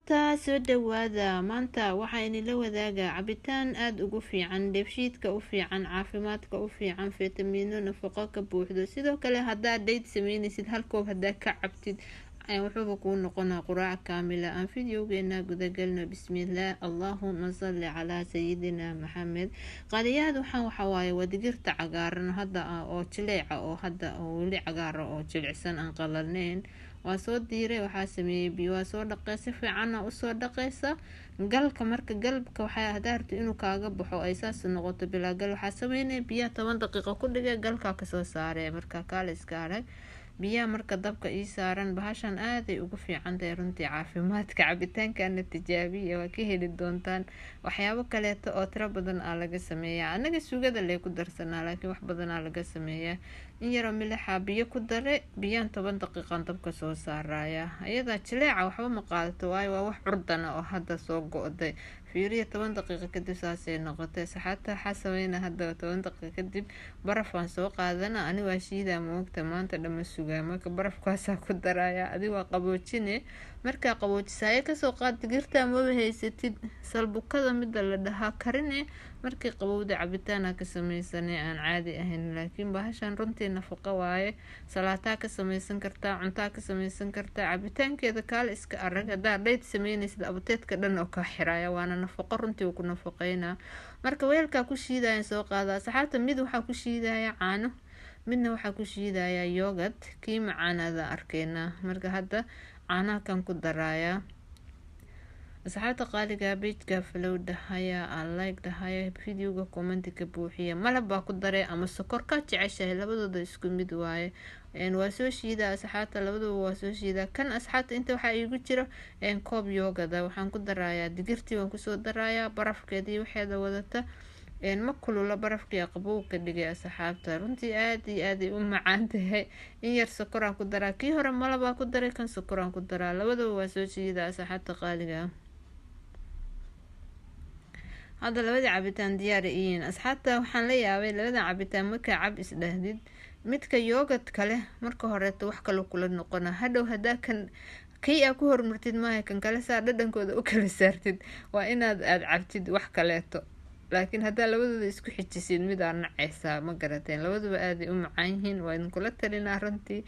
soo dhawaada maanta waxaynu la wadaagaa cabitaan aada ugu fiican dheefshiidka u fiican caafimaadka u fiican fitamiino nafaqo ka buuxdo sidoo kale haddaad dheyd sameynaysid hal koob haddaa ka cabtid wuxuuba kuu noqonaa quraac kaamila aan fideogeena gudagalno bismillaah allaahuma salli calaa sayidina maxamed qaaliyaad waxawaaye waa digirta cagaaran hadda oo jileeca oo hadda oo weli cagaara oo jilicsan aan qalalneyn waa soo diiray waxaa sameeyey biyo waa soo dhaqay si fiicanna usoo dhaqaysa galka marka galbka waxaa hadaarto inuu kaaga baxo ay saas noqoto bilaa gal waxaa sameynaya biyaha 10 daqiiqo ku dhigay galkaa kasoo saaree marka kaala iska arag biyaha marka dabka ii saaran bahashan aaday ugu fiican tahay runtii caafimaadka cabitaankana tijaabiya waa ka heli doontaan waxyaabo kaleeto oo tiro badan aa laga sameeyaa anaga sugada lee ku darsanaa laakiin wax badan aa laga sameeyaa in yaroo milixa biyo ku dare biyaan 10 daqiiqan dabka soo saaraya ayadaa jileeca waxba ma qaadato waayo waa wax curdana oo hadda soo go-day fiiriya 10 daqiiqo kadib saasay noqotay saxaata waxaa sameyna hadda 10 daqiiqo kadib barafaan soo qaadana ani waa shiidaa moogta maanta dhama sugaa marka barafkaasaa ku daraya adi waa qaboojine markaa qaboojisaayo kasoo qaad digirta maba haysatid salbukada mida la dhahaa karine markii qabowda cabitaana ka sameysane aan caadi ahayn laakiin bahashan runtii nafaqo waaye salaataa ka sameysan kartaa cuntaa ka sameysan kartaa cabitaankeeda kaala iska arag haddaa dheyd sameynaysid abuteedka dhan oo kaa xiraya waana nafaqo runtii ku nafaqeynaa marka weelkaa ku shiidaya soo qaadaa saxaabta mid waxaa ku shiidaya caano midna waxaa ku shiidaya yogurt kii macaanada arkeynaa marka hadda caanaha kan ku daraya asxaabta qaaliga page-ka follow dhahaya aan like dhahaya videoga comment ka buuxiya malab baa ku daray ama sokor ka jeceshahay labadooda isku mid waaye waa soo shiidaa asxaabta labadooda waa soo shiidaa kan asxaabta inta waxaa iigu jiro koob yoogada waxaan ku darayaa digirtii waan kusoo darayaa barafkeedii waxeeda wadata ma kulula barafkii qabow ka dhigay asxaabta runtii aad iyo aad ay u macaan tahay in yar sokoraan ku daraa kii hore malabaa ku daray kan sokoraan ku daraa labadaba waa soo shiidaa asxaabta qaaliga hadda labada cabitaan diyaar yihiin asxaabta waxaan la yaabay labada cabitaan markaa cab isdhahdid midka yogurt kale marka horeeto wax kale kula noqona hadhow hadaa kan kii aa ku hormartid maaha kan kale saa dhadhankooda u kala saartid waa inaad cabtid wax kaleeto laakiin haddaa labadooda isku xijisid mid aa nacaysaa ma garateen labaduba aaday u macaan yihiin waa idinkula talinaa runtii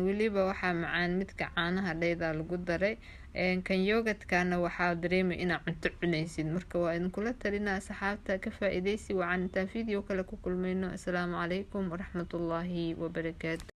weliba waxaa macaan midka caanaha dhaydaa lagu daray kan yogadkana waxaa dareemay inaa cunto cunaysid marka waa idinkula talinaa asxaabta ka faa-ideysi wacan intaan video kale ku kulmayno assalaamu calaykum waraxmatullaahi wabarakaatu.